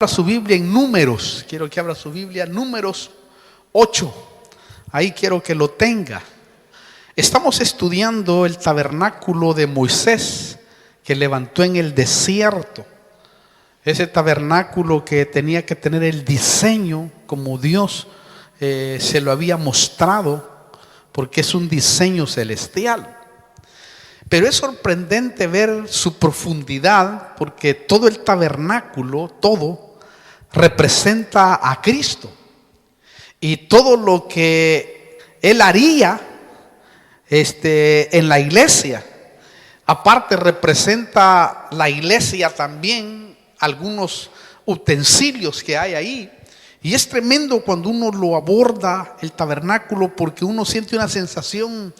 Su Biblia en Números, quiero que abra su Biblia, Números 8, ahí quiero que lo tenga. Estamos estudiando el tabernáculo de Moisés que levantó en el desierto. Ese tabernáculo que tenía que tener el diseño como Dios se lo había mostrado, porque es un diseño celestial. Pero es sorprendente ver su profundidad, porque todo el tabernáculo, todo representa a Cristo, y todo lo que Él haría en la iglesia, aparte representa la iglesia también, algunos utensilios que hay ahí. Y es tremendo cuando uno lo aborda el tabernáculo, porque uno siente una sensación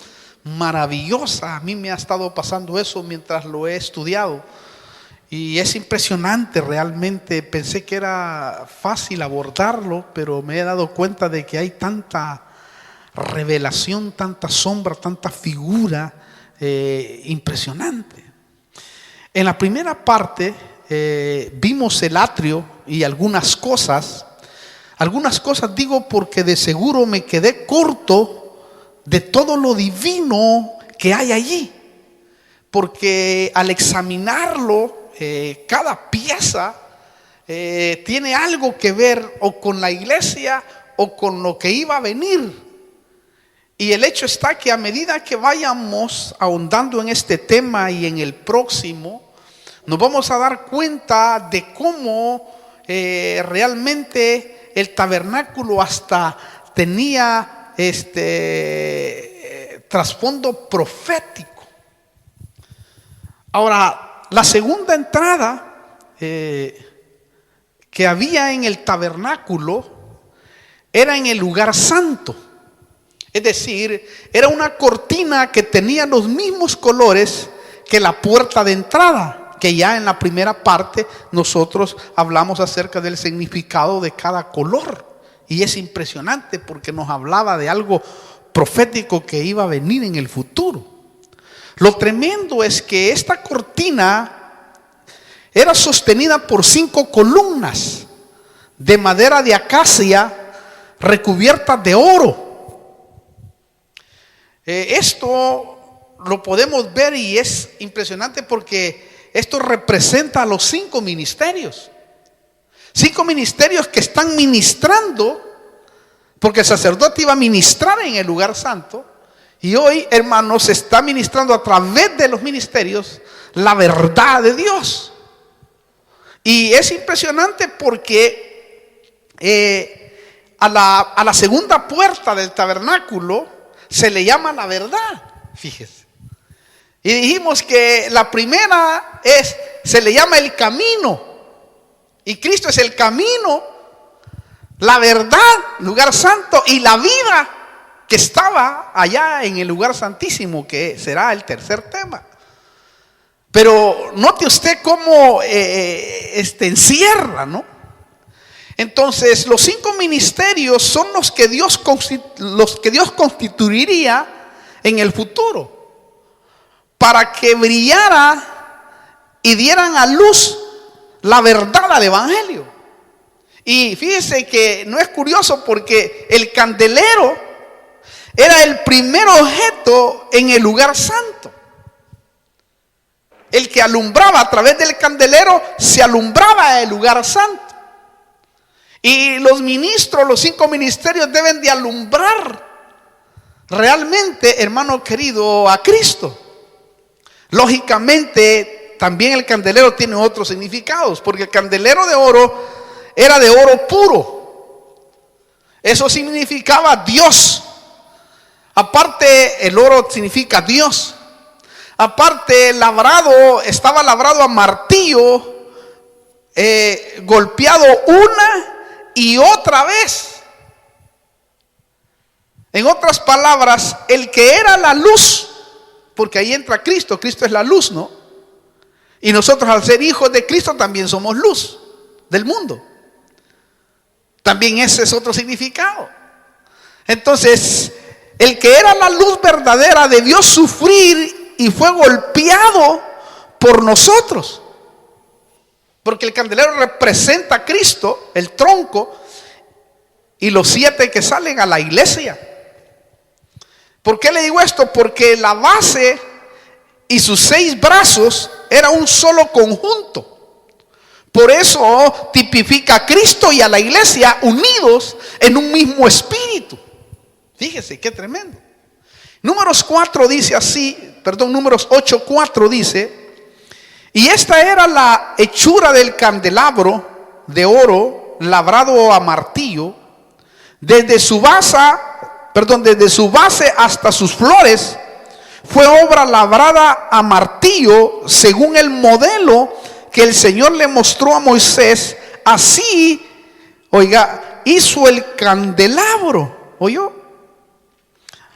maravillosa. A mí me ha estado pasando eso mientras lo he estudiado, y es impresionante realmente. Pensé que era fácil abordarlo, pero me he dado cuenta de que hay tanta revelación, tanta sombra, tanta figura impresionante. En la primera parte vimos el atrio y algunas cosas digo porque de seguro me quedé corto de todo lo divino que hay allí, porque al examinarlo, cada pieza tiene algo que ver o con la iglesia o con lo que iba a venir. Y el hecho está que a medida que vayamos ahondando en este tema y en el próximo, nos vamos a dar cuenta de cómo realmente el tabernáculo hasta tenía trasfondo profético. Ahora, la segunda entrada que había en el tabernáculo era en el lugar santo. Es decir, era una cortina que tenía los mismos colores que la puerta de entrada, que ya en la primera parte nosotros hablamos acerca del significado de cada color. Y es impresionante porque nos hablaba de algo profético que iba a venir en el futuro. Lo tremendo es que esta cortina era sostenida por 5 columnas de madera de acacia recubiertas de oro. Esto lo podemos ver y es impresionante porque esto representa a los 5 ministerios. 5 ministerios que están ministrando, porque el sacerdote iba a ministrar en el lugar santo. Y hoy, hermanos, se está ministrando a través de los ministerios la verdad de Dios. Y es impresionante porque a la segunda puerta del tabernáculo se le llama la verdad. Fíjese. Y dijimos que la primera se le llama el camino. Y Cristo es el camino, la verdad, lugar santo, y la vida que estaba allá en el lugar santísimo, que será el tercer tema. Pero note usted cómo encierra, ¿no? Entonces, los 5 ministerios son los que Dios constituiría en el futuro, para que brillara y dieran a luz la verdad al evangelio. Y fíjese que no es curioso, porque el candelero era el primer objeto en el lugar santo. El que alumbraba a través del candelero, se alumbraba el lugar santo. Y los ministros, los 5 ministerios deben de alumbrar realmente, hermano querido, a Cristo. Lógicamente, también el candelero tiene otros significados, porque el candelero de oro era de oro puro. Eso significaba Dios. Aparte, el oro significa Dios. Aparte, estaba labrado a martillo, golpeado una y otra vez. En otras palabras, el que era la luz, porque ahí entra Cristo, Cristo es la luz, ¿no? Y nosotros, al ser hijos de Cristo, también somos luz del mundo. También ese es otro significado. Entonces, el que era la luz verdadera debió sufrir y fue golpeado por nosotros. Porque el candelero representa a Cristo, el tronco, y los 7 que salen a la iglesia. ¿Por qué le digo esto? Porque la base y sus 6 brazos era un solo conjunto. Por eso tipifica a Cristo y a la iglesia unidos en un mismo espíritu. Fíjese qué tremendo. Números 8:4 dice: y esta era la hechura del candelabro de oro labrado a martillo, desde su base hasta sus flores fue obra labrada a martillo según el modelo que el Señor le mostró a Moisés. Así, oiga, hizo el candelabro. ¿Oyó?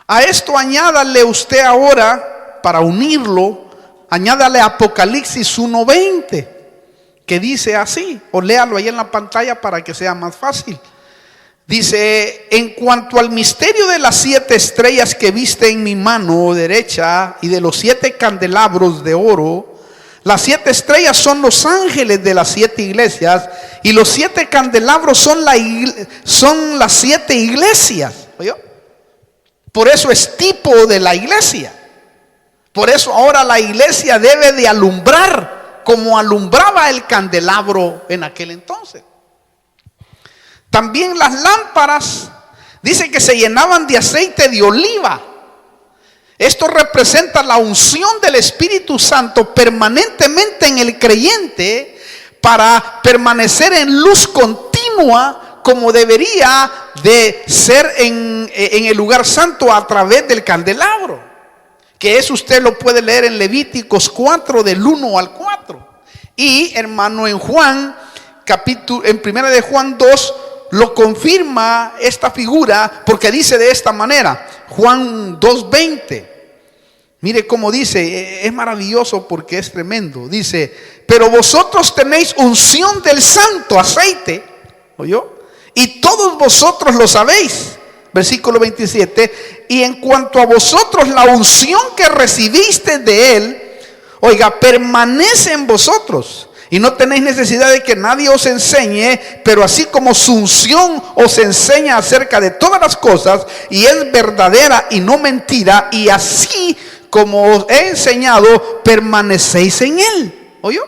A esto añádale usted ahora, para unirlo, añádale Apocalipsis 1:20, que dice así, o léalo ahí en la pantalla para que sea más fácil. Dice: en cuanto al misterio de las 7 estrellas que viste en mi mano derecha y de los 7 candelabros de oro, las 7 estrellas son los ángeles de las 7 iglesias y los 7 candelabros son las 7 iglesias. ¿Oyó? Por eso es tipo de la iglesia. Por eso ahora la iglesia debe de alumbrar como alumbraba el candelabro en aquel entonces. También las lámparas, dice que se llenaban de aceite de oliva. Esto representa la unción del Espíritu Santo permanentemente en el creyente para permanecer en luz continua, como debería de ser en el lugar santo a través del candelabro. Que eso usted lo puede leer en Levíticos 4 del 1 al 4. Y hermano, en Juan, en primera de Juan 2, lo confirma esta figura, porque dice de esta manera, Juan 2:20. Mire cómo dice, es maravilloso porque es tremendo. Dice: pero vosotros tenéis unción del santo, aceite, ¿oyó? Y todos vosotros lo sabéis. Versículo 27. Y en cuanto a vosotros, la unción que recibiste de él, oiga, permanece en vosotros. Y no tenéis necesidad de que nadie os enseñe, pero así como su unción os enseña acerca de todas las cosas, y es verdadera y no mentira, y así como os he enseñado, permanecéis en él. ¿Oyó?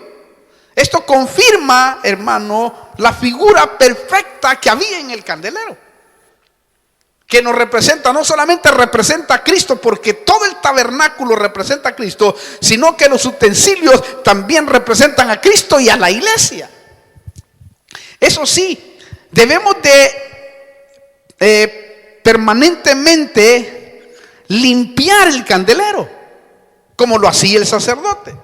Esto confirma, hermano, la figura perfecta que había en el candelero, que nos representa, no solamente representa a Cristo, porque todo el tabernáculo representa a Cristo, sino que los utensilios también representan a Cristo y a la iglesia. Eso sí, debemos de permanentemente limpiar el candelero, como lo hacía el sacerdote.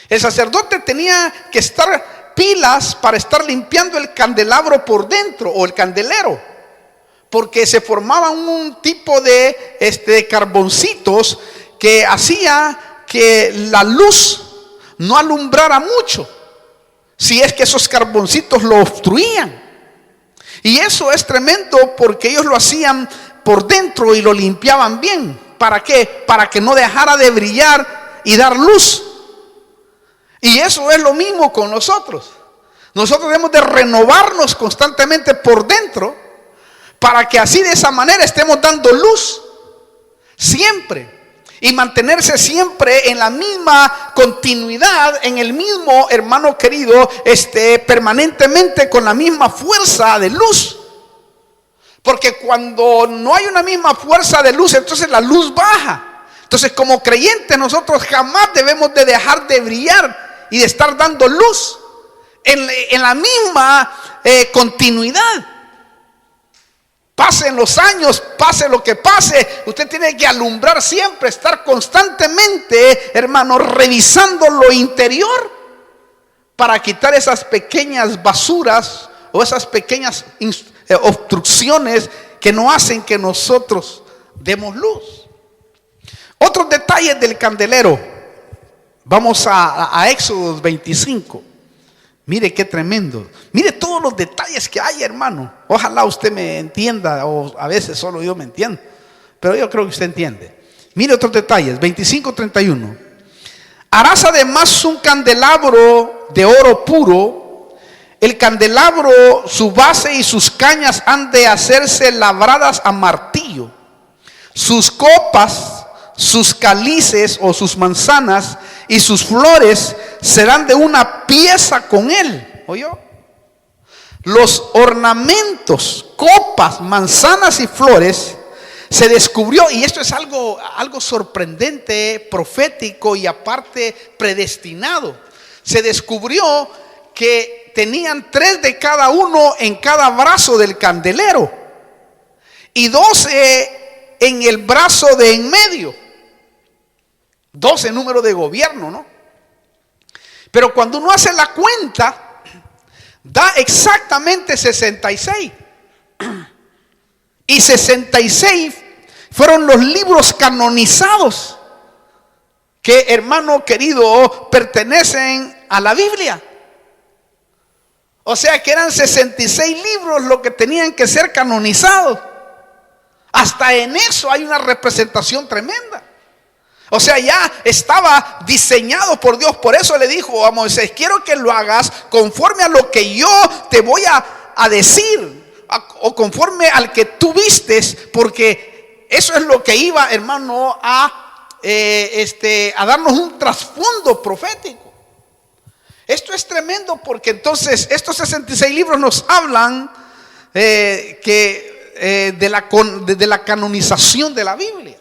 El sacerdote tenía que estar pilas para estar limpiando el candelabro por dentro, o el candelero, porque se formaban un tipo de carboncitos que hacía que la luz no alumbrara mucho, si es que esos carboncitos lo obstruían. Y eso es tremendo, porque ellos lo hacían por dentro y lo limpiaban bien. ¿Para qué? Para que no dejara de brillar y dar luz. Y eso es lo mismo con nosotros. Nosotros debemos de renovarnos constantemente por dentro, para que así, de esa manera, estemos dando luz siempre, y mantenerse siempre en la misma continuidad, en el mismo, hermano querido, permanentemente con la misma fuerza de luz. Porque cuando no hay una misma fuerza de luz, entonces la luz baja. Entonces, como creyentes, nosotros jamás debemos de dejar de brillar y de estar dando luz en la misma continuidad. Pasen los años, pase lo que pase, usted tiene que alumbrar siempre, estar constantemente, hermano, revisando lo interior para quitar esas pequeñas basuras o esas pequeñas obstrucciones que no hacen que nosotros demos luz. Otros detalles del candelero. Vamos a Éxodo 25. Mire qué tremendo. Mire todos los detalles que hay, hermano. Ojalá usted me entienda, o a veces solo yo me entiendo, pero yo creo que usted entiende. Mire otros detalles. 25:31. Harás además un candelabro de oro puro El candelabro, su base y sus cañas han de hacerse labradas a martillo. Sus copas, sus cálices o sus manzanas y sus flores serán de una pieza con él. ¿Oyó? Los ornamentos, copas, manzanas y flores se descubrió, y esto es algo sorprendente, profético y aparte predestinado. Se descubrió que tenían 3 de cada uno en cada brazo del candelero y 12 en el brazo de en medio. 12 número de gobierno, ¿no? Pero cuando uno hace la cuenta, da exactamente 66. Y 66 fueron los libros canonizados que, hermano querido, pertenecen a la Biblia. O sea que eran 66 libros los que tenían que ser canonizados. Hasta en eso hay una representación tremenda. O sea, ya estaba diseñado por Dios. Por eso le dijo a Moisés: quiero que lo hagas conforme a lo que yo te voy a decir, o conforme al que tú vistes, porque eso es lo que iba, hermano, a darnos un trasfondo profético. Esto es tremendo, porque entonces estos 66 libros nos hablan de la canonización de la Biblia.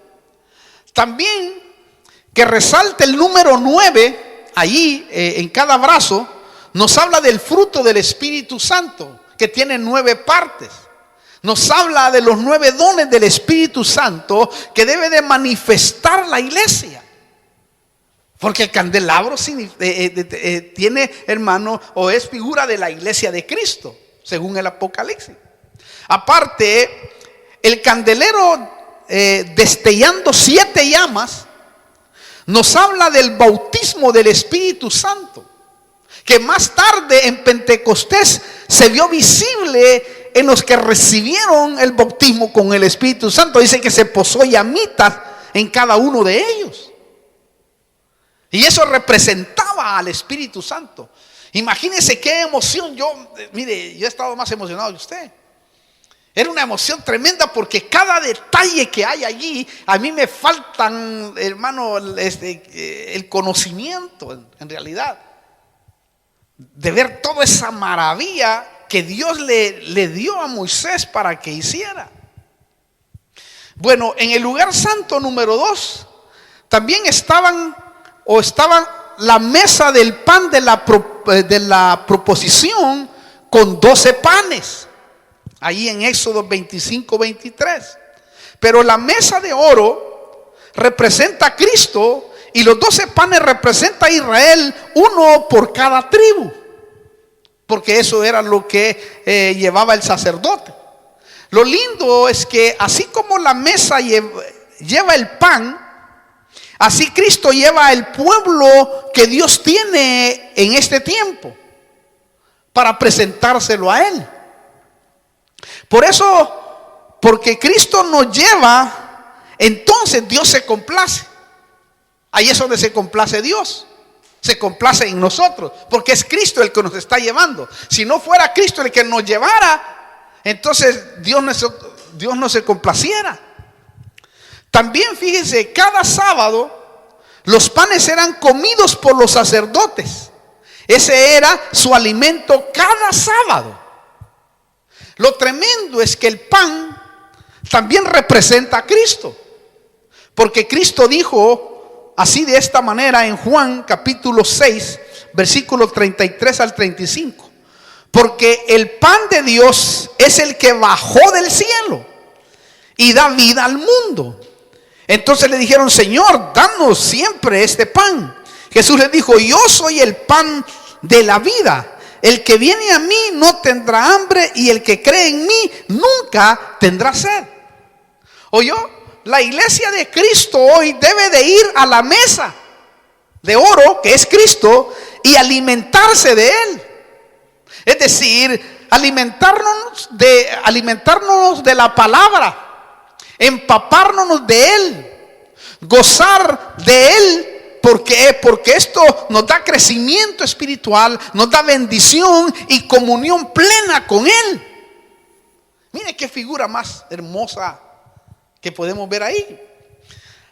También que resalta el número 9 allí en cada brazo, nos habla del fruto del Espíritu Santo, que tiene 9 partes. Nos habla de los 9 dones del Espíritu Santo que debe de manifestar la iglesia. Porque el candelabro tiene, hermano, o es figura de la iglesia de Cristo, según el Apocalipsis. Aparte, el candelero destellando 7 llamas nos habla del bautismo del Espíritu Santo, que más tarde en Pentecostés se vio visible en los que recibieron el bautismo con el Espíritu Santo. Dice que se posó llamitas en cada uno de ellos. Y eso representaba al Espíritu Santo. Imagínense qué emoción. Mire, yo he estado más emocionado que usted. Era una emoción tremenda, porque cada detalle que hay allí, a mí me faltan, hermano, el conocimiento en realidad, de ver toda esa maravilla que Dios le dio a Moisés para que hiciera. Bueno, en el lugar santo número 2 también estaba la mesa del pan de la proposición con 12 panes, ahí en Éxodo 25-23. Pero la mesa de oro representa a Cristo, y los 12 panes representa a Israel, uno por cada tribu, porque eso era lo que llevaba el sacerdote. Lo lindo es que así como la mesa lleva el pan, así Cristo lleva el pueblo que Dios tiene en este tiempo para presentárselo a Él. Por eso, porque Cristo nos lleva, entonces Dios se complace. Ahí es donde se complace Dios. Se complace en nosotros, porque es Cristo el que nos está llevando. Si no fuera Cristo el que nos llevara, entonces Dios no se complaciera. También fíjense, cada sábado los panes eran comidos por los sacerdotes. Ese era su alimento cada sábado. Lo tremendo es que el pan también representa a Cristo, porque Cristo dijo así, de esta manera, en Juan capítulo 6, versículos 33 al 35. Porque el pan de Dios es el que bajó del cielo y da vida al mundo. Entonces le dijeron: Señor, danos siempre este pan. Jesús les dijo: yo soy el pan de la vida. El que viene a mí no tendrá hambre, y el que cree en mí nunca tendrá sed. ¿Oyó? La iglesia de Cristo hoy debe de ir a la mesa de oro, que es Cristo, y alimentarse de Él. Es decir, alimentarnos de la palabra, empapárnoslos de Él, gozar de Él, ¿Por qué? Porque esto nos da crecimiento espiritual, nos da bendición y comunión plena con Él. Mire qué figura más hermosa que podemos ver ahí.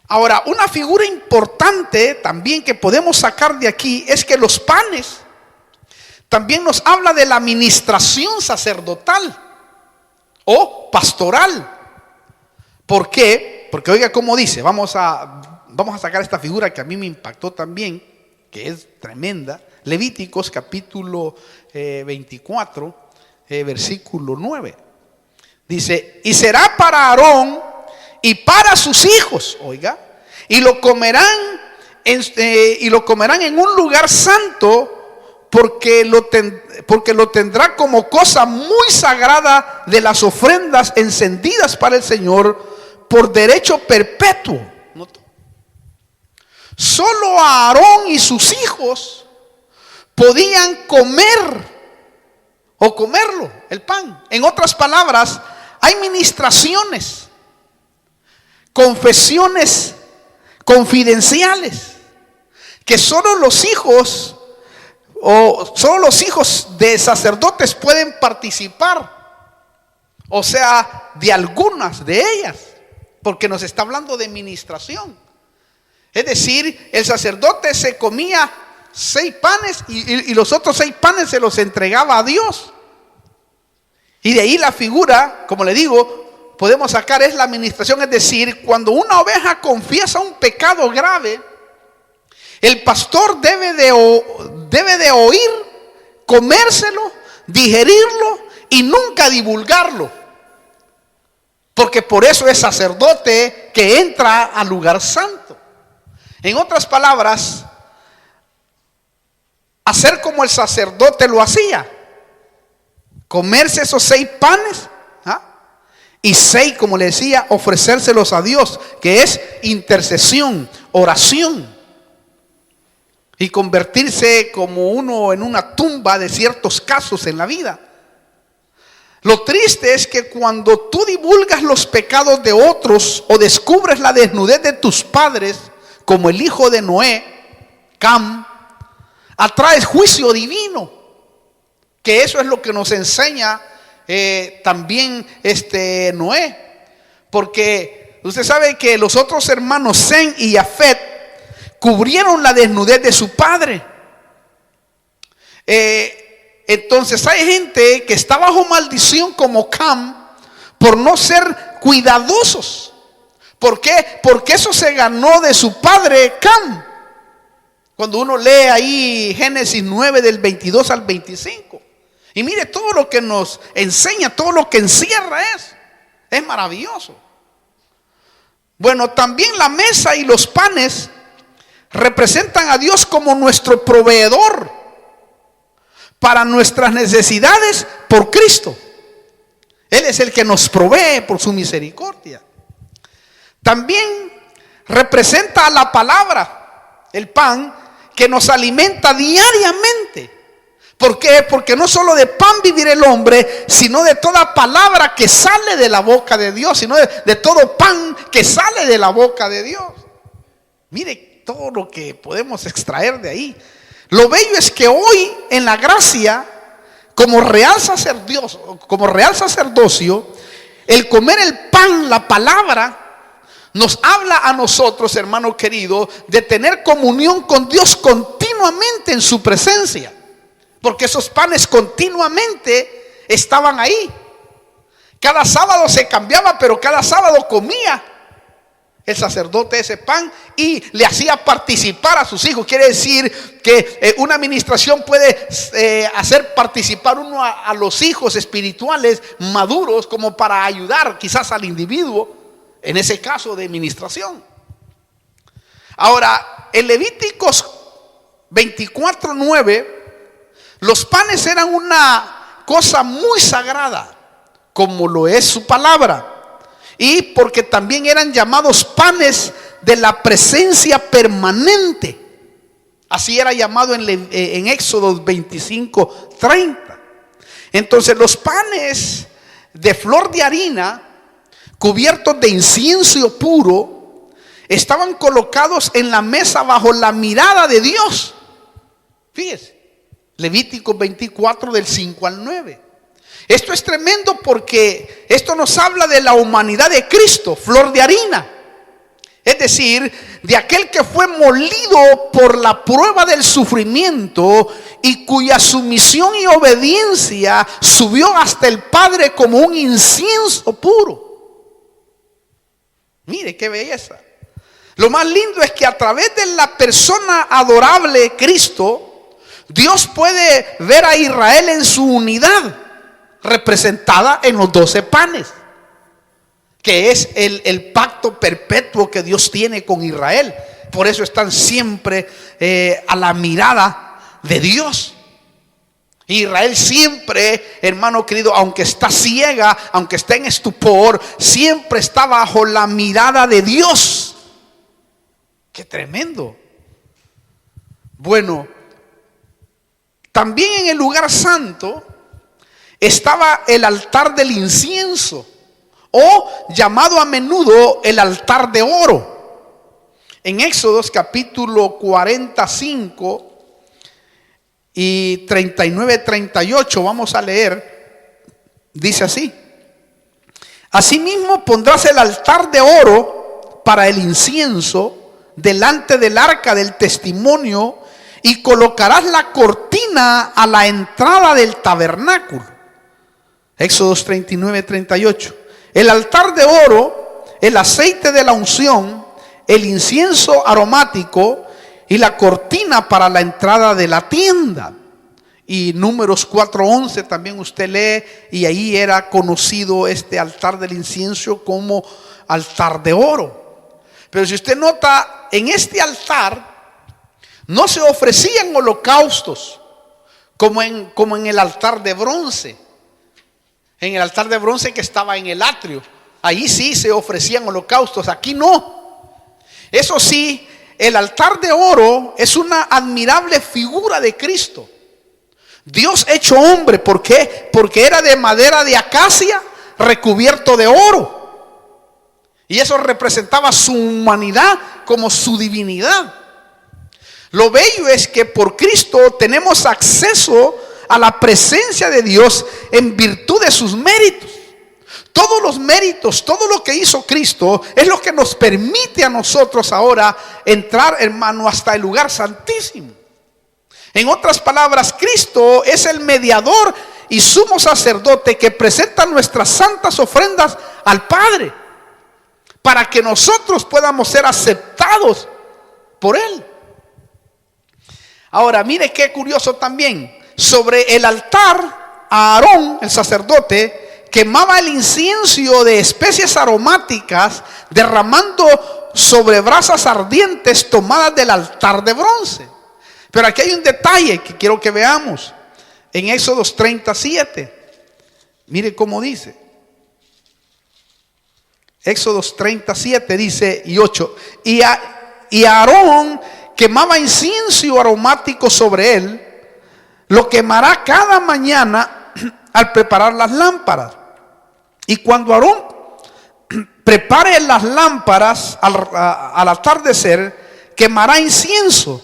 Ahora, una figura importante también que podemos sacar de aquí es que los panes también nos habla de la administración sacerdotal o pastoral. ¿Por qué? Porque oiga cómo dice, vamos a sacar esta figura que a mí me impactó también, que es tremenda. Levíticos capítulo 24, versículo 9. Dice, y será para Aarón y para sus hijos, oiga, y lo comerán en un lugar santo, porque lo tendrá como cosa muy sagrada de las ofrendas encendidas para el Señor por derecho perpetuo. Solo Aarón y sus hijos podían comer o comerlo, el pan. En otras palabras, hay ministraciones, confesiones confidenciales que solo los hijos de sacerdotes pueden participar. O sea, de algunas de ellas, porque nos está hablando de ministración. Es decir, el sacerdote se comía 6 panes y los otros 6 panes se los entregaba a Dios. Y de ahí la figura, como le digo, podemos sacar es la administración. Es decir, cuando una oveja confiesa un pecado grave, el pastor debe de oír, comérselo, digerirlo y nunca divulgarlo. Porque por eso es sacerdote que entra al lugar santo. En otras palabras, hacer como el sacerdote lo hacía. Comerse esos 6 panes y 6, como le decía, ofrecérselos a Dios, que es intercesión, oración. Y convertirse como uno en una tumba de ciertos casos en la vida. Lo triste es que cuando tú divulgas los pecados de otros o descubres la desnudez de tus padres, como el hijo de Noé, Cam, atraes juicio divino. Que eso es lo que nos enseña también Noé. Porque usted sabe que los otros hermanos Sem y Jafet cubrieron la desnudez de su padre. Entonces hay gente que está bajo maldición como Cam por no ser cuidadosos. ¿Por qué? Porque eso se ganó de su padre Cam. Cuando uno lee ahí Génesis 9 del 22 al 25. Y mire todo lo que nos enseña, todo lo que encierra es maravilloso. Bueno, también la mesa y los panes representan a Dios como nuestro proveedor para nuestras necesidades por Cristo. Él es el que nos provee por su misericordia. También representa a la palabra, el pan, que nos alimenta diariamente. ¿Por qué? Porque no solo de pan vivirá el hombre, sino de toda palabra que sale de la boca de Dios, sino de todo pan que sale de la boca de Dios. Mire todo lo que podemos extraer de ahí. Lo bello es que hoy en la gracia, como real sacerdocio, el comer el pan, la palabra, nos habla a nosotros, hermano querido, de tener comunión con Dios continuamente en su presencia. Porque esos panes continuamente estaban ahí. Cada sábado se cambiaba, pero cada sábado comía el sacerdote ese pan y le hacía participar a sus hijos. Quiere decir que una administración puede hacer participar uno a los hijos espirituales maduros, como para ayudar quizás al individuo en ese caso de administración. Ahora, en Levíticos 24:9, los panes eran una cosa muy sagrada, como lo es su palabra. Y porque también eran llamados panes de la presencia permanente. Así era llamado en Éxodo 25:30. Entonces los panes de flor de harina, cubiertos de incienso puro, estaban colocados en la mesa bajo la mirada de Dios. Fíjese, Levítico 24 del 5 al 9. Esto es tremendo porque esto nos habla de la humanidad de Cristo, flor de harina. Es decir, de aquel que fue molido por la prueba del sufrimiento y cuya sumisión y obediencia subió hasta el Padre como un incienso puro. Mire qué belleza. Lo más lindo es que a través de la persona adorable Cristo, Dios puede ver a Israel en su unidad, representada en los 12 panes, que es el pacto perpetuo que Dios tiene con Israel. Por eso están siempre a la mirada de Dios. Israel siempre, hermano querido, aunque está ciega, aunque está en estupor, siempre está bajo la mirada de Dios. ¡Qué tremendo! Bueno, también en el lugar santo estaba el altar del incienso, o llamado a menudo el altar de oro. En Éxodos capítulo 45 y 39-38 vamos a leer, dice así: asimismo pondrás el altar de oro para el incienso delante del arca del testimonio, y colocarás la cortina a la entrada del tabernáculo. Éxodos 39-38. El altar de oro, el aceite de la unción, el incienso aromático y la cortina para la entrada de la tienda. Y Números 4:11 también usted lee, y ahí era conocido este altar del incienso como altar de oro. Pero si usted nota, en este altar no se ofrecían holocaustos como en el altar de bronce. En el altar de bronce que estaba en el atrio, ahí sí se ofrecían holocaustos, aquí no. Eso sí, el altar de oro es una admirable figura de Cristo, Dios hecho hombre. ¿Por qué? Porque era de madera de acacia recubierto de oro, y eso representaba su humanidad como su divinidad. Lo bello es que por Cristo tenemos acceso a la presencia de Dios en virtud de sus méritos. Todos los méritos, todo lo que hizo Cristo es lo que nos permite a nosotros ahora entrar, hermano, hasta el lugar santísimo. En otras palabras, Cristo es el mediador y sumo sacerdote que presenta nuestras santas ofrendas al Padre, para que nosotros podamos ser aceptados por Él. Ahora, mire qué curioso también. Sobre el altar, Aarón, el sacerdote, quemaba el incienso de especies aromáticas, derramando sobre brasas ardientes tomadas del altar de bronce. Pero aquí hay un detalle que quiero que veamos. En Éxodos 37, mire cómo dice. Éxodos 37 dice, y 8, y Aarón quemaba incienso aromático sobre él, lo quemará cada mañana al preparar las lámparas. Y cuando Aarón prepare las lámparas al atardecer, quemará incienso.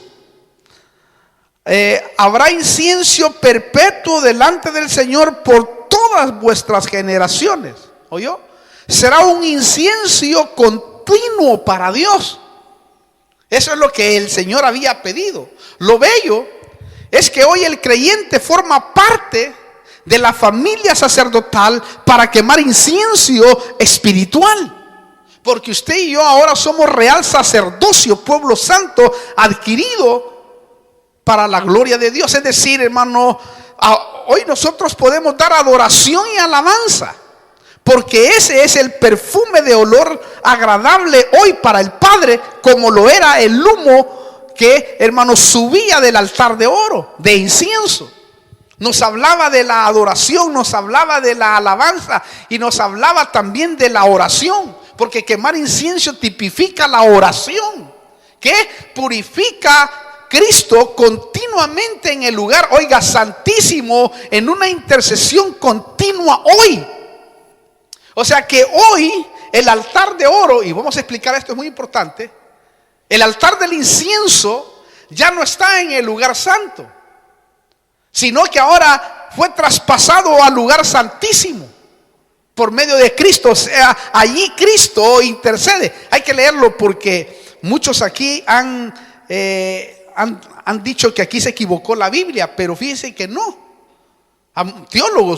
Habrá incienso perpetuo delante del Señor por todas vuestras generaciones. ¿Oyó? Será un incienso continuo para Dios. Eso es lo que el Señor había pedido. Lo bello es que hoy el creyente forma parte de la familia sacerdotal para quemar incienso espiritual. Porque usted y yo ahora somos real sacerdocio, pueblo santo, adquirido para la gloria de Dios. Es decir, hermano, hoy nosotros podemos dar adoración y alabanza, porque ese es el perfume de olor agradable hoy para el Padre, como lo era el humo que, hermano, subía del altar de oro, de incienso. Nos hablaba de la adoración, nos hablaba de la alabanza y nos hablaba también de la oración, porque quemar incienso tipifica la oración, que purifica Cristo continuamente en el lugar, oiga, santísimo, en una intercesión continua hoy. O sea que hoy el altar de oro, y vamos a explicar esto, es muy importante, el altar del incienso ya no está en el lugar santo, sino que ahora fue traspasado al lugar santísimo por medio de Cristo. O sea, allí Cristo intercede. Hay que leerlo porque muchos aquí han dicho que aquí se equivocó la Biblia, pero fíjense que no.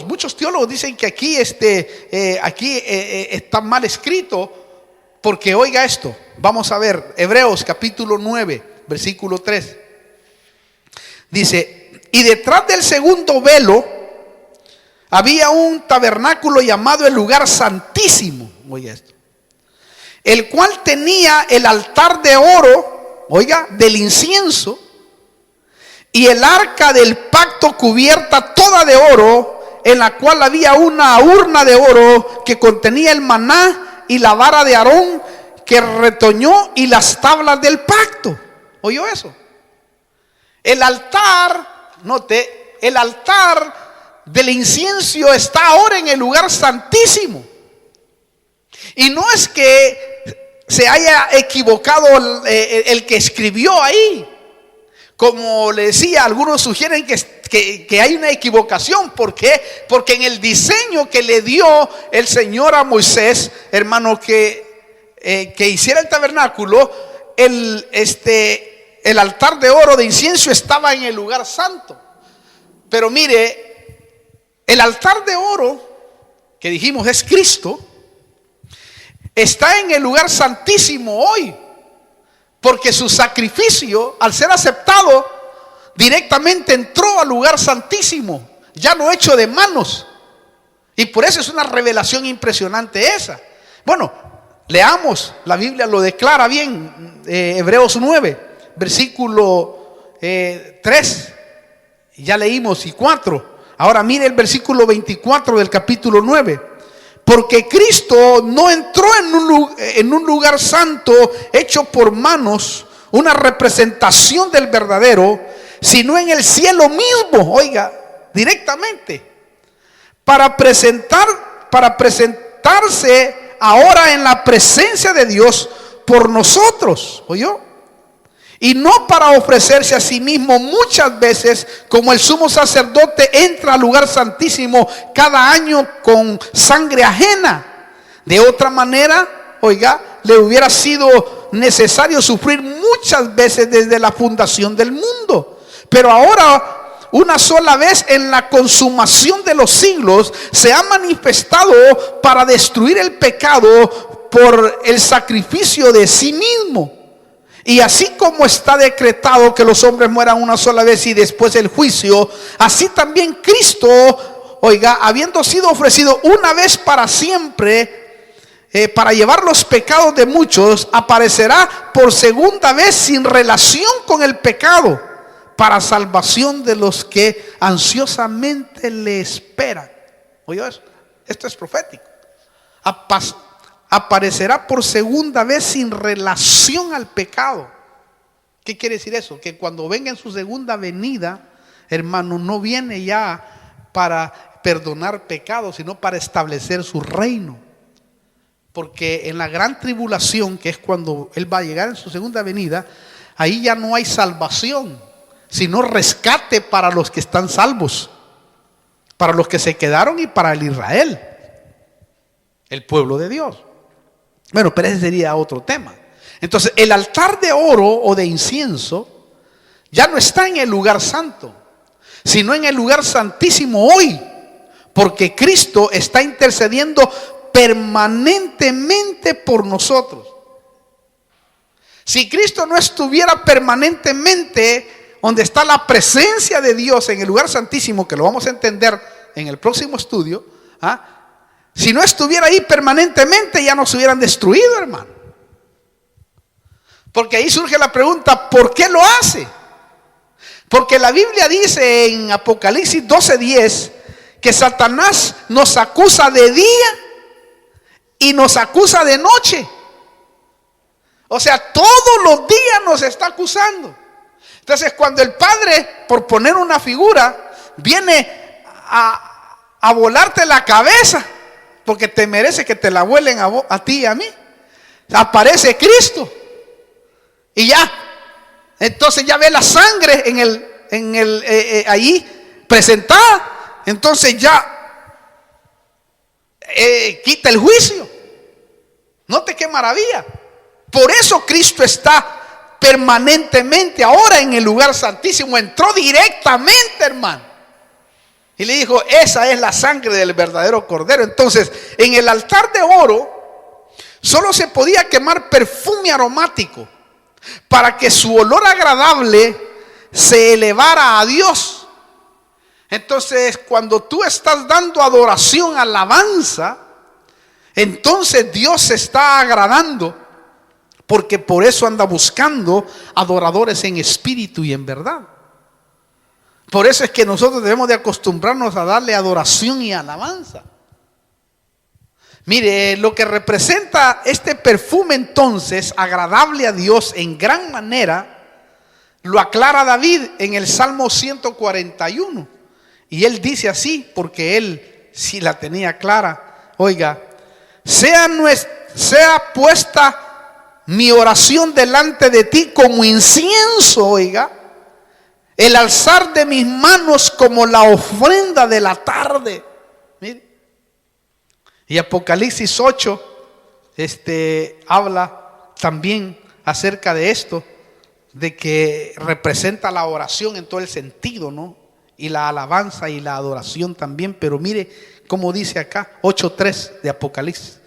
Muchos teólogos dicen que aquí está mal escrito, porque oiga esto, vamos a ver, Hebreos capítulo 9, versículo 3. Dice: y detrás del segundo velo había un tabernáculo llamado el lugar santísimo, oiga esto, el cual tenía el altar de oro, oiga, del incienso, y el arca del pacto cubierta toda de oro, en la cual había una urna de oro que contenía el maná y la vara de Aarón que retoñó y las tablas del pacto. ¿Oyó eso? El altar, note, el altar del incienso está ahora en el lugar santísimo. Y no es que se haya equivocado el que escribió ahí. Como le decía, algunos sugieren que hay una equivocación. ¿Por qué? Porque en el diseño que le dio el Señor a Moisés, hermano, que hiciera el tabernáculo, el altar de oro de incienso estaba en el lugar santo. Pero mire, el altar de oro que dijimos es Cristo, está en el lugar santísimo hoy. Porque su sacrificio, al ser aceptado, directamente entró al lugar santísimo, ya no hecho de manos. Y por eso es una revelación impresionante esa. Bueno, leamos, la Biblia lo declara bien, Hebreos 9, versículo 3, ya leímos, y 4. Ahora mire el versículo 24 del capítulo 9. Porque Cristo no entró en un lugar santo hecho por manos, una representación del verdadero, sino en el cielo mismo, oiga, directamente, para presentarse ahora en la presencia de Dios por nosotros, ¿oyó? Y no para ofrecerse a sí mismo muchas veces, como el sumo sacerdote entra al lugar santísimo cada año con sangre ajena. De otra manera, oiga, le hubiera sido necesario sufrir muchas veces desde la fundación del mundo. Pero ahora, una sola vez en la consumación de los siglos, se ha manifestado para destruir el pecado por el sacrificio de sí mismo. Y así como está decretado que los hombres mueran una sola vez y después el juicio, así también Cristo, oiga, habiendo sido ofrecido una vez para siempre, para llevar los pecados de muchos, aparecerá por segunda vez sin relación con el pecado, para salvación de los que ansiosamente le esperan. ¿Oyó eso? Esto es profético. Aparecerá por segunda vez sin relación al pecado. ¿Qué quiere decir eso? Que cuando venga en su segunda venida, hermano, no viene ya para perdonar pecados, sino para establecer su reino. Porque en la gran tribulación, que es cuando Él va a llegar en su segunda venida, ahí ya no hay salvación, sino rescate para los que están salvos, para los que se quedaron y para el Israel, el pueblo de Dios. Bueno, pero ese sería otro tema. Entonces, el altar de oro o de incienso ya no está en el lugar santo, sino en el lugar santísimo hoy, porque Cristo está intercediendo permanentemente por nosotros. Si Cristo no estuviera permanentemente donde está la presencia de Dios en el lugar santísimo, que lo vamos a entender en el próximo estudio, si no estuviera ahí permanentemente, ya nos hubieran destruido, hermano. Porque ahí surge la pregunta, ¿por qué lo hace? Porque la Biblia dice en Apocalipsis 12:10 que Satanás nos acusa de día y nos acusa de noche. O sea, todos los días nos está acusando. Entonces, cuando el Padre, por poner una figura, viene a volarte la cabeza, porque te merece que te la vuelen a ti y a mí. Aparece Cristo y ya, entonces ya ve la sangre ahí presentada, entonces ya quita el juicio. Note qué maravilla. Por eso Cristo está permanentemente ahora en el lugar santísimo. Entró directamente, hermano, y le dijo: esa es la sangre del verdadero Cordero. Entonces, en el altar de oro solo se podía quemar perfume aromático para que su olor agradable se elevara a Dios. Entonces, cuando tú estás dando adoración, alabanza, entonces Dios se está agradando, porque por eso anda buscando adoradores en espíritu y en verdad. Por eso es que nosotros debemos de acostumbrarnos a darle adoración y alabanza. Mire, lo que representa este perfume entonces agradable a Dios en gran manera, lo aclara David en el Salmo 141. Y él dice así, porque él sí la tenía clara. Oiga: sea puesta mi oración delante de ti como incienso, oiga, el alzar de mis manos como la ofrenda de la tarde. Mire. Y Apocalipsis 8 habla también acerca de esto, de que representa la oración en todo el sentido, ¿no? Y la alabanza y la adoración también. Pero mire cómo dice acá, 8:3 de Apocalipsis: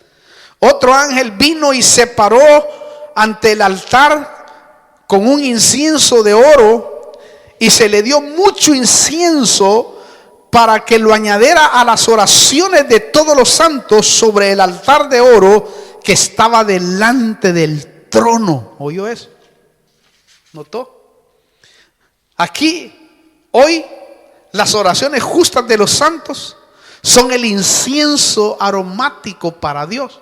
otro ángel vino y se paró ante el altar con un incienso de oro, y se le dio mucho incienso para que lo añadiera a las oraciones de todos los santos sobre el altar de oro que estaba delante del trono. ¿Oyó eso? ¿Notó? Aquí, hoy, las oraciones justas de los santos son el incienso aromático para Dios.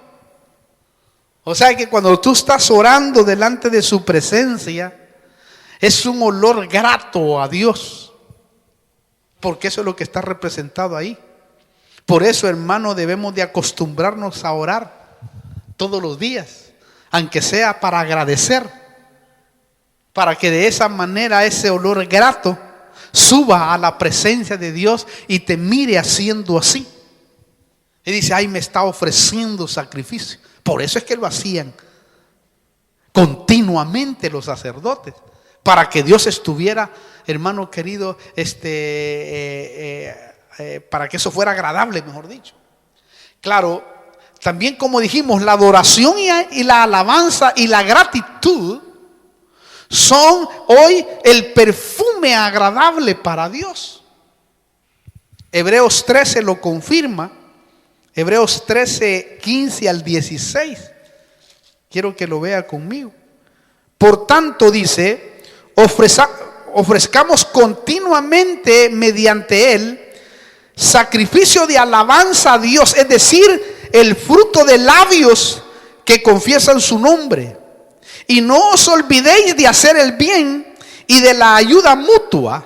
O sea que cuando tú estás orando delante de su presencia, es un olor grato a Dios, porque eso es lo que está representado ahí. Por eso, hermano, debemos de acostumbrarnos a orar todos los días, aunque sea para agradecer, para que de esa manera ese olor grato suba a la presencia de Dios y te mire haciendo así. Y dice: ay, me está ofreciendo sacrificio. Por eso es que lo hacían continuamente los sacerdotes, para que Dios estuviera, hermano querido, para que eso fuera agradable, mejor dicho. Claro, también, como dijimos, la adoración y la alabanza y la gratitud son hoy el perfume agradable para Dios. Hebreos 13 lo confirma. Hebreos 13, 15 al 16. Quiero que lo vea conmigo. Por tanto, dice: ofrezcamos continuamente mediante él sacrificio de alabanza a Dios, es decir, el fruto de labios que confiesan su nombre. Y no os olvidéis de hacer el bien y de la ayuda mutua,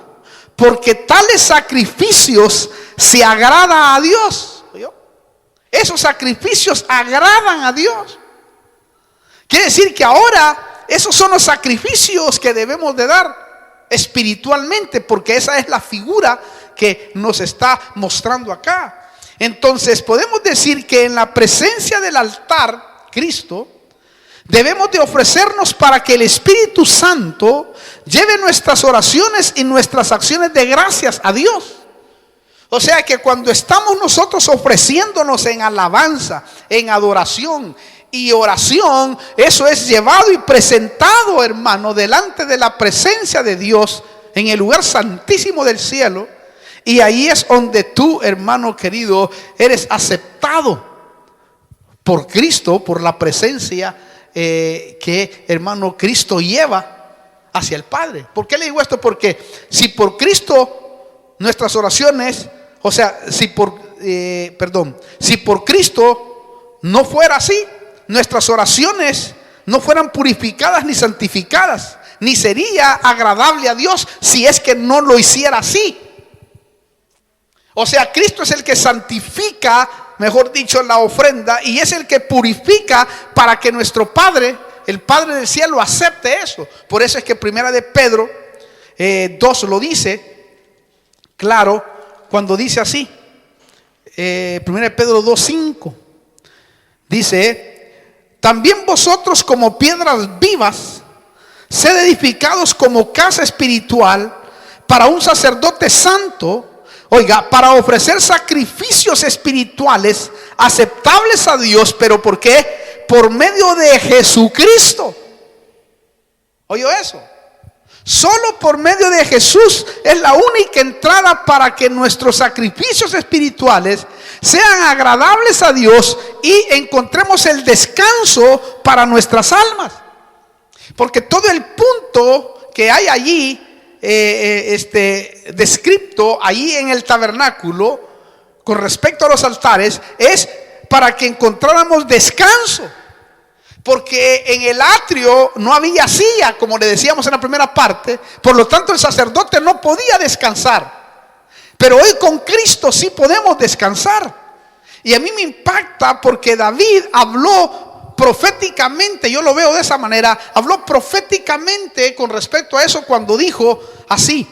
porque tales sacrificios se agrada a Dios. Esos sacrificios agradan a Dios. Quiere decir que ahora esos son los sacrificios que debemos de dar espiritualmente, porque esa es la figura que nos está mostrando acá. Entonces podemos decir que en la presencia del altar, Cristo, debemos de ofrecernos para que el Espíritu Santo lleve nuestras oraciones y nuestras acciones de gracias a Dios. O sea que cuando estamos nosotros ofreciéndonos en alabanza, en adoración y oración, eso es llevado y presentado, hermano, delante de la presencia de Dios en el lugar santísimo del cielo. Y ahí es donde tú, hermano querido, eres aceptado por Cristo, por la presencia que, hermano, Cristo lleva hacia el Padre. ¿Por qué le digo esto? Porque si por Cristo nuestras oraciones, o sea, si por Cristo no fuera así, nuestras oraciones no fueran purificadas ni santificadas, ni sería agradable a Dios si es que no lo hiciera así. O sea, Cristo es el que santifica mejor dicho, la ofrenda, y es el que purifica para que nuestro Padre, el Padre del cielo, acepte eso. Por eso es que primera de Pedro 2 lo dice claro cuando dice así. Primera de Pedro 2:5 dice: también vosotros, como piedras vivas, sed edificados como casa espiritual para un sacerdote santo, oiga, para ofrecer sacrificios espirituales aceptables a Dios. ¿Pero por qué? Por medio de Jesucristo. ¿Oyó eso? Solo por medio de Jesús es la única entrada para que nuestros sacrificios espirituales sean agradables a Dios y encontremos el descanso para nuestras almas. Porque todo el punto que hay allí descrito allí en el tabernáculo con respecto a los altares es para que encontráramos descanso. Porque en el atrio no había silla, como le decíamos en la primera parte. Por lo tanto, el sacerdote no podía descansar. Pero hoy con Cristo sí podemos descansar. Y a mí me impacta porque David habló proféticamente, yo lo veo de esa manera, habló proféticamente con respecto a eso cuando dijo así.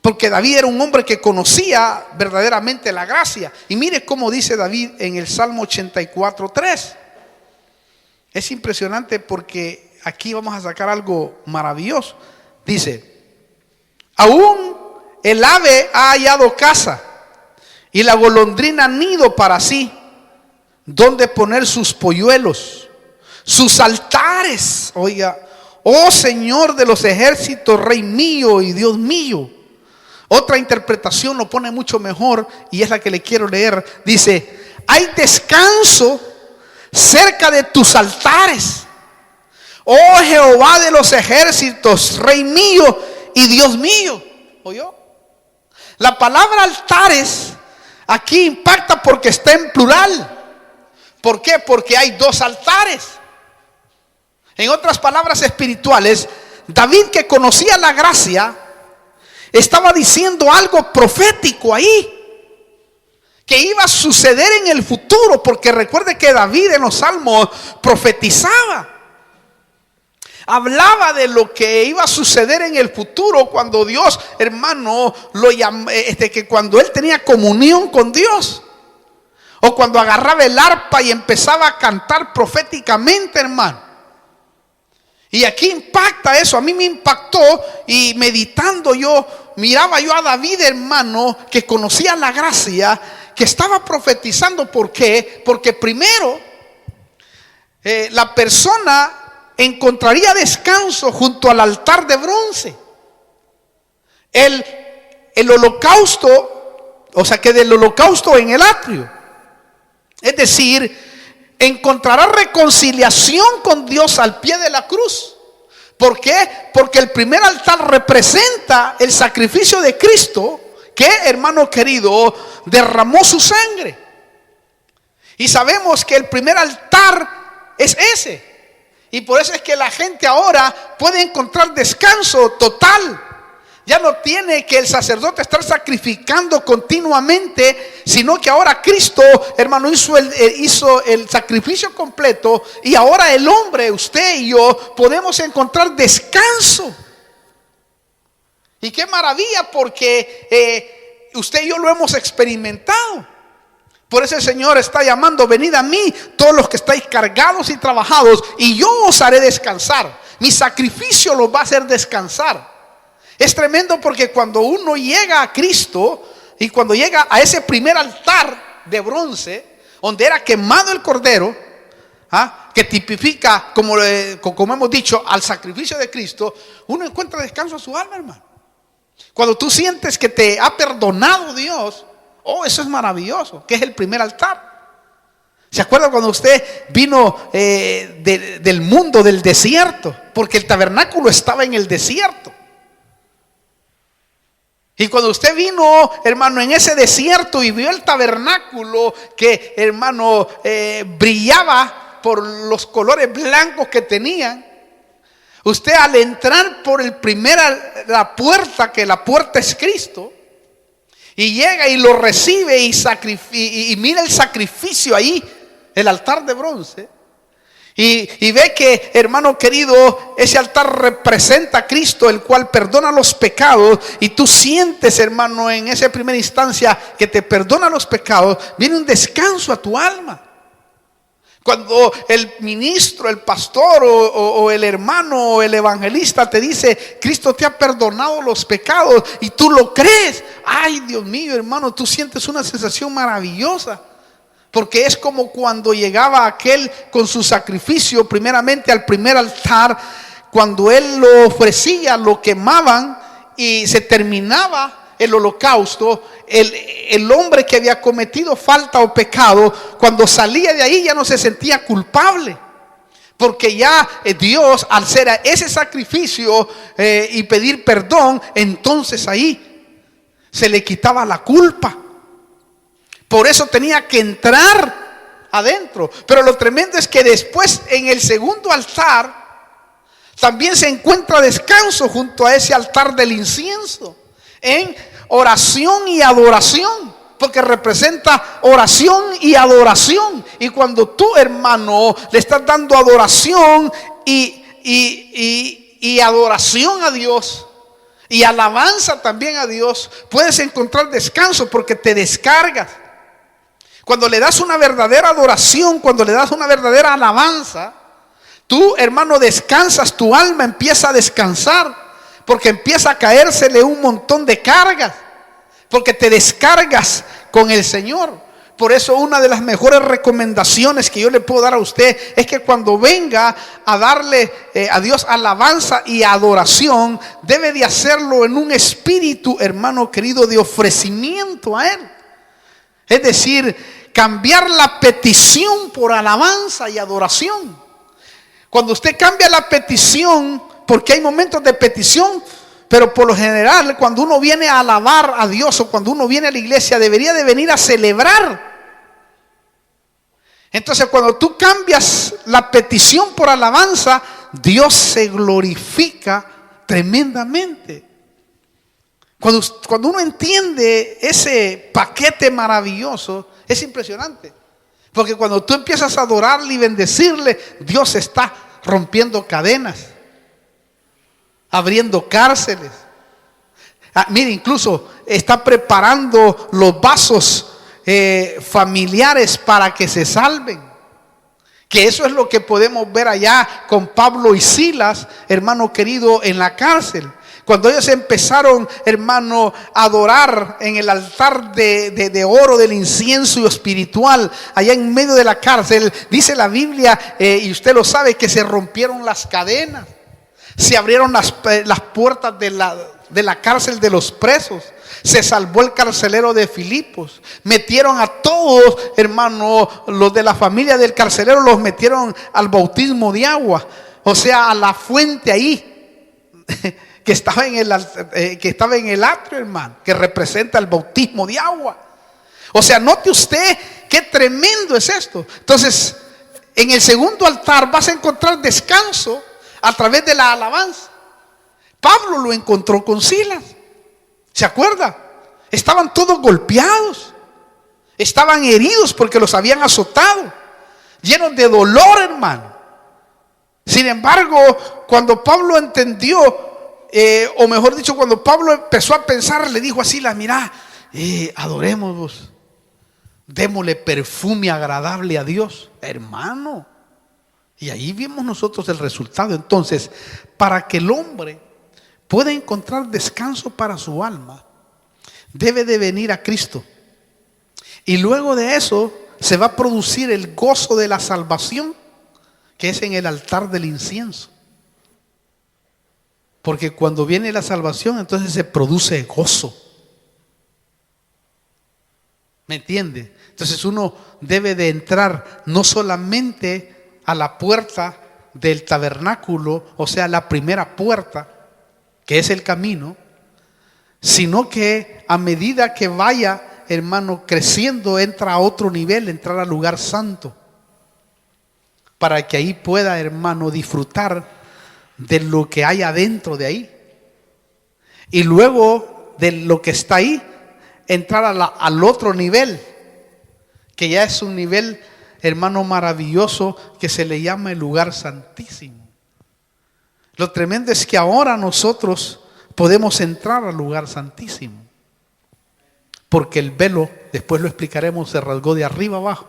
Porque David era un hombre que conocía verdaderamente la gracia. Y mire cómo dice David en el Salmo 84:3. Es impresionante porque aquí vamos a sacar algo maravilloso. Dice: aún el ave ha hallado casa y la golondrina nido para sí, donde poner sus polluelos, sus altares. Oiga, oh Señor de los ejércitos, Rey mío y Dios mío. Otra interpretación lo pone mucho mejor y es la que le quiero leer. Dice: hay descanso cerca de tus altares, oh Jehová de los ejércitos, Rey mío y Dios mío. ¿Oyó? La palabra altares aquí impacta porque está en plural. ¿Por qué? Porque hay dos altares. En otras palabras espirituales, David, que conocía la gracia, estaba diciendo algo profético ahí que iba a suceder en el futuro, porque recuerde que David en los salmos profetizaba, hablaba de lo que iba a suceder en el futuro cuando Dios, hermano, lo llamó, que cuando él tenía comunión con Dios, o cuando agarraba el arpa y empezaba a cantar proféticamente, hermano. Y aquí impacta eso. A mí me impactó, y meditando yo, miraba yo a David, hermano, que conocía la gracia, que estaba profetizando. ¿Por qué? Porque primero la persona encontraría descanso junto al altar de bronce. El holocausto, o sea que del holocausto en el atrio, es decir, encontrará reconciliación con Dios al pie de la cruz. ¿Por qué? Porque el primer altar representa el sacrificio de Cristo, que, hermano querido, derramó su sangre. Y sabemos que el primer altar es ese. Y por eso es que la gente ahora puede encontrar descanso total. Ya no tiene que el sacerdote estar sacrificando continuamente, sino que ahora Cristo, hermano, hizo el sacrificio completo. Y ahora el hombre, usted y yo, podemos encontrar descanso. Y qué maravilla, porque usted y yo lo hemos experimentado. Por eso el Señor está llamando: venid a mí todos los que estáis cargados y trabajados, y yo os haré descansar. Mi sacrificio los va a hacer descansar. Es tremendo, porque cuando uno llega a Cristo y cuando llega a ese primer altar de bronce donde era quemado el cordero, que tipifica, como hemos dicho, al sacrificio de Cristo, uno encuentra descanso a su alma, hermano. Cuando tú sientes que te ha perdonado Dios, oh, eso es maravilloso, que es el primer altar. ¿Se acuerda cuando usted vino del mundo, del desierto? Porque el tabernáculo estaba en el desierto. Y cuando usted vino, hermano, en ese desierto y vio el tabernáculo que, hermano, brillaba por los colores blancos que tenían, usted al entrar por la puerta, que la puerta es Cristo, Y llega y lo recibe y mira el sacrificio ahí, el altar de bronce. Y ve que, hermano querido, ese altar representa a Cristo, el cual perdona los pecados. Y tú sientes, hermano, en esa primera instancia que te perdona los pecados, viene un descanso a tu alma. Cuando el ministro, el pastor o el hermano o el evangelista te dice: Cristo te ha perdonado los pecados, y tú lo crees, ay, Dios mío, hermano, tú sientes una sensación maravillosa. Porque es como cuando llegaba aquel con su sacrificio primeramente al primer altar. Cuando él lo ofrecía, lo quemaban y se terminaba el holocausto. El hombre que había cometido falta o pecado, cuando salía de ahí ya no se sentía culpable. Porque ya Dios, al hacer ese sacrificio y pedir perdón, entonces ahí se le quitaba la culpa. Por eso tenía que entrar adentro. Pero lo tremendo es que después, en el segundo altar, también se encuentra descanso junto a ese altar del incienso, en oración y adoración, porque representa oración y adoración. Y cuando tú, hermano, le estás dando adoración y adoración a Dios, y alabanza también a Dios, puedes encontrar descanso, porque te descargas. Cuando le das una verdadera adoración, cuando le das una verdadera alabanza, tú, hermano, descansas, tu alma empieza a descansar, porque empieza a caérsele un montón de cargas, porque te descargas con el Señor. Por eso una de las mejores recomendaciones que yo le puedo dar a usted es que cuando venga a darle a Dios alabanza y adoración, debe de hacerlo en un espíritu, hermano querido, de ofrecimiento a Él. Es decir, cambiar la petición por alabanza y adoración. Cuando usted cambia la petición, porque hay momentos de petición, pero por lo general cuando uno viene a alabar a Dios, o cuando uno viene a la iglesia, debería de venir a celebrar. Entonces, cuando tú cambias la petición por alabanza, Dios se glorifica tremendamente. Cuando uno entiende ese paquete maravilloso, es impresionante. Porque cuando tú empiezas a adorarle y bendecirle, Dios está rompiendo cadenas, abriendo cárceles. Mire, incluso está preparando los vasos familiares para que se salven. Que eso es lo que podemos ver allá con Pablo y Silas, hermano querido, en la cárcel. Cuando ellos empezaron, hermano, a adorar en el altar de oro del incienso espiritual, allá en medio de la cárcel, dice la Biblia, y usted lo sabe, que se rompieron las cadenas, se abrieron las puertas de la cárcel de los presos, se salvó el carcelero de Filipos, metieron a todos, hermano, los de la familia del carcelero, los metieron al bautismo de agua, o sea, a la fuente ahí, que estaba en el atrio, hermano, que representa el bautismo de agua. O sea, note usted qué tremendo es esto. Entonces, en el segundo altar vas a encontrar descanso a través de la alabanza. Pablo lo encontró con Silas. ¿Se acuerda? Estaban todos golpeados, estaban heridos porque los habían azotado, llenos de dolor, hermano. Sin embargo, cuando Pablo entendió, o mejor dicho, cuando Pablo empezó a pensar, le dijo a Silas: mira, adorémoslos, démosle perfume agradable a Dios, hermano. Y ahí vimos nosotros el resultado. Entonces, para que el hombre pueda encontrar descanso para su alma, debe de venir a Cristo. Y luego de eso se va a producir el gozo de la salvación, que es en el altar del incienso. Porque cuando viene la salvación, entonces se produce gozo. ¿Me entiende? Entonces uno debe de entrar no solamente a la puerta del tabernáculo, o sea, la primera puerta, que es el camino, sino que a medida que vaya, hermano, creciendo, entra a otro nivel, entrar al lugar santo, para que ahí pueda, hermano, disfrutar de lo que hay adentro de ahí. Y luego de lo que está ahí, entrar al otro nivel, que ya es un nivel, hermano, maravilloso, que se le llama el lugar santísimo. Lo tremendo es que ahora nosotros podemos entrar al lugar santísimo, porque el velo, después lo explicaremos, se rasgó de arriba abajo.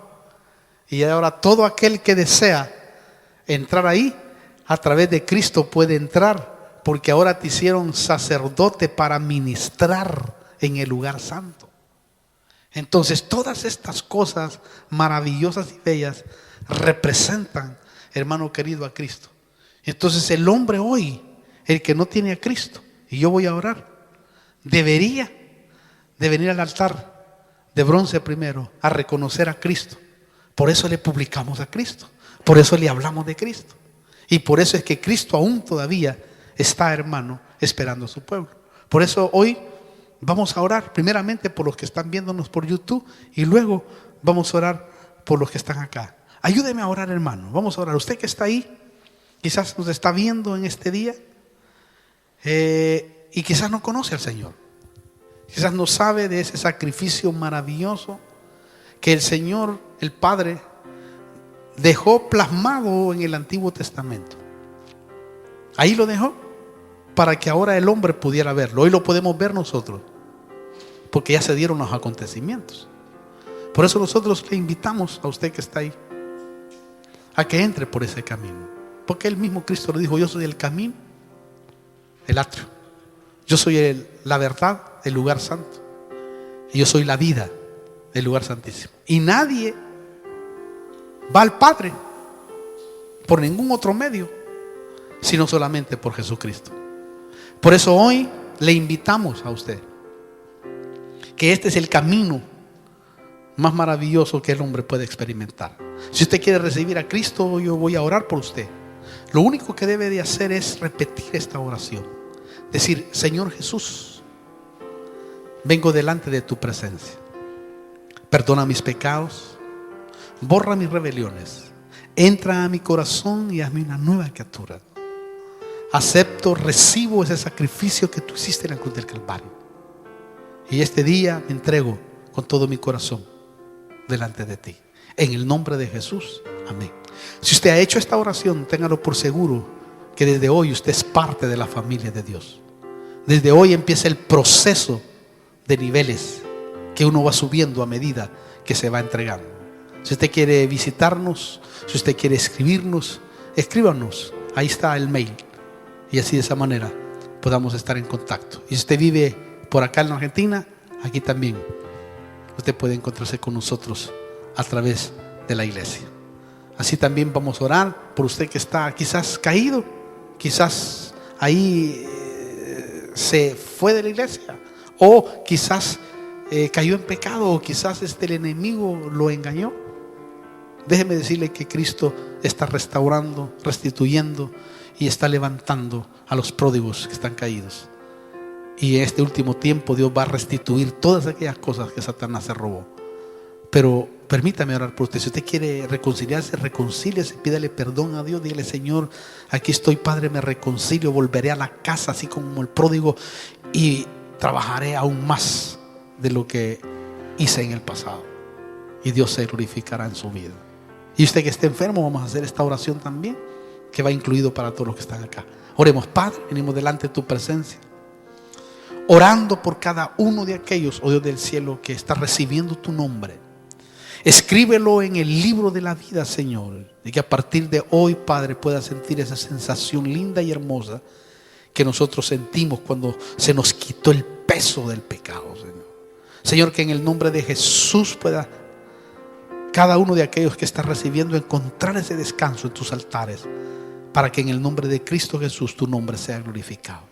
Y ahora todo aquel que desea entrar ahí, a través de Cristo puede entrar, porque ahora te hicieron sacerdote para ministrar en el lugar santo. Entonces todas estas cosas maravillosas y bellas representan, hermano querido, a Cristo. Entonces el hombre hoy, el que no tiene a Cristo, y yo voy a orar, debería de venir al altar de bronce primero a reconocer a Cristo. Por eso le publicamos a Cristo, por eso le hablamos de Cristo, y por eso es que Cristo aún todavía está, hermano, esperando a su pueblo. Por eso hoy vamos a orar primeramente por los que están viéndonos por YouTube, y luego vamos a orar por los que están acá. Ayúdeme a orar, hermano. Vamos a orar. Usted que está ahí, quizás nos está viendo en este día, y quizás no conoce al Señor, quizás no sabe de ese sacrificio maravilloso que el Señor, el Padre, dejó plasmado en el Antiguo Testamento. Ahí lo dejó para que ahora el hombre pudiera verlo. Hoy lo podemos ver nosotros, porque ya se dieron los acontecimientos. Por eso nosotros le invitamos a usted que está ahí a que entre por ese camino, porque el mismo Cristo le dijo: yo soy el camino, el atrio, yo soy la verdad, el lugar santo, y yo soy la vida, el lugar santísimo. Y nadie va al Padre por ningún otro medio, sino solamente por Jesucristo. Por eso hoy le invitamos a usted, que este es el camino más maravilloso que el hombre puede experimentar. Si usted quiere recibir a Cristo, yo voy a orar por usted. Lo único que debe de hacer es repetir esta oración. Decir: Señor Jesús, vengo delante de tu presencia. Perdona mis pecados, borra mis rebeliones, entra a mi corazón y hazme una nueva criatura. Acepto, recibo ese sacrificio que tú hiciste en la cruz del Calvario, y este día me entrego con todo mi corazón delante de ti, en el nombre de Jesús, amén. Si usted ha hecho esta oración, téngalo por seguro que desde hoy usted es parte de la familia de Dios. Desde hoy empieza el proceso de niveles que uno va subiendo a medida que se va entregando. Si usted quiere visitarnos, si usted quiere escribirnos, escríbanos, ahí está el mail, y así de esa manera podamos estar en contacto. Y si usted vive por acá en la Argentina, aquí también usted puede encontrarse con nosotros a través de la iglesia. Así también vamos a orar por usted que está quizás caído, quizás ahí se fue de la iglesia, o quizás cayó en pecado, o quizás el enemigo lo engañó. Déjeme decirle que Cristo está restaurando, restituyendo y está levantando a los pródigos que están caídos. Y en este último tiempo Dios va a restituir todas aquellas cosas que Satanás se robó. Pero permítame orar por usted. Si usted quiere reconciliarse, reconcíliese, pídale perdón a Dios. Dígale: Señor, aquí estoy, Padre, me reconcilio, volveré a la casa así como el pródigo, y trabajaré aún más de lo que hice en el pasado, y Dios se glorificará en su vida. Y usted que esté enfermo, vamos a hacer esta oración también, que va incluido para todos los que están acá. Oremos. Padre, venimos delante de tu presencia, orando por cada uno de aquellos, oh Dios del cielo, que está recibiendo tu nombre. Escríbelo en el libro de la vida, Señor, y que a partir de hoy, Padre, pueda sentir esa sensación linda y hermosa que nosotros sentimos cuando se nos quitó el peso del pecado, Señor. Señor, que en el nombre de Jesús pueda cada uno de aquellos que está recibiendo encontrar ese descanso en tus altares, para que en el nombre de Cristo Jesús tu nombre sea glorificado.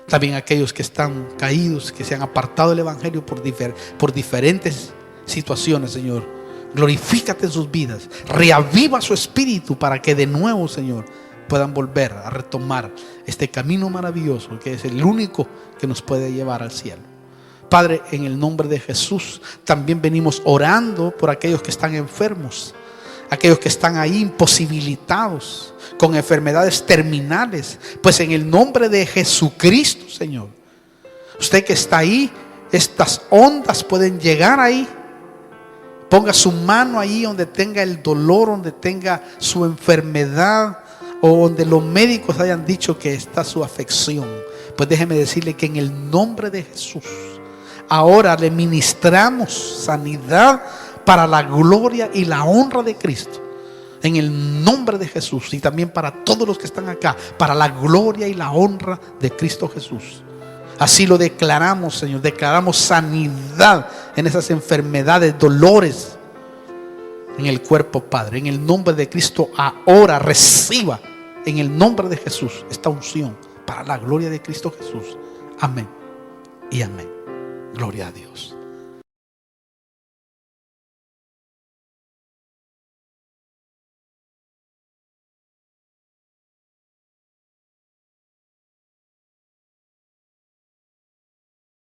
También aquellos que están caídos, que se han apartado del Evangelio por diferentes situaciones, Señor, glorifícate en sus vidas, reaviva su espíritu para que de nuevo, Señor, puedan volver a retomar este camino maravilloso que es el único que nos puede llevar al cielo. Padre, en el nombre de Jesús también venimos orando por aquellos que están enfermos, aquellos que están ahí imposibilitados con enfermedades terminales. Pues en el nombre de Jesucristo, Señor, usted que está ahí estas ondas pueden llegar ahí. Ponga su mano ahí donde tenga el dolor, donde tenga su enfermedad, o donde los médicos hayan dicho que está su afección. Pues déjeme decirle que en el nombre de Jesús, ahora le ministramos sanidad para la gloria y la honra de Cristo. En el nombre de Jesús, y también para todos los que están acá, para la gloria y la honra de Cristo Jesús. Así lo declaramos, Señor. Declaramos sanidad en esas enfermedades, dolores en el cuerpo, Padre. En el nombre de Cristo, ahora reciba en el nombre de Jesús esta unción para la gloria de Cristo Jesús. Amén y amén. Gloria a Dios.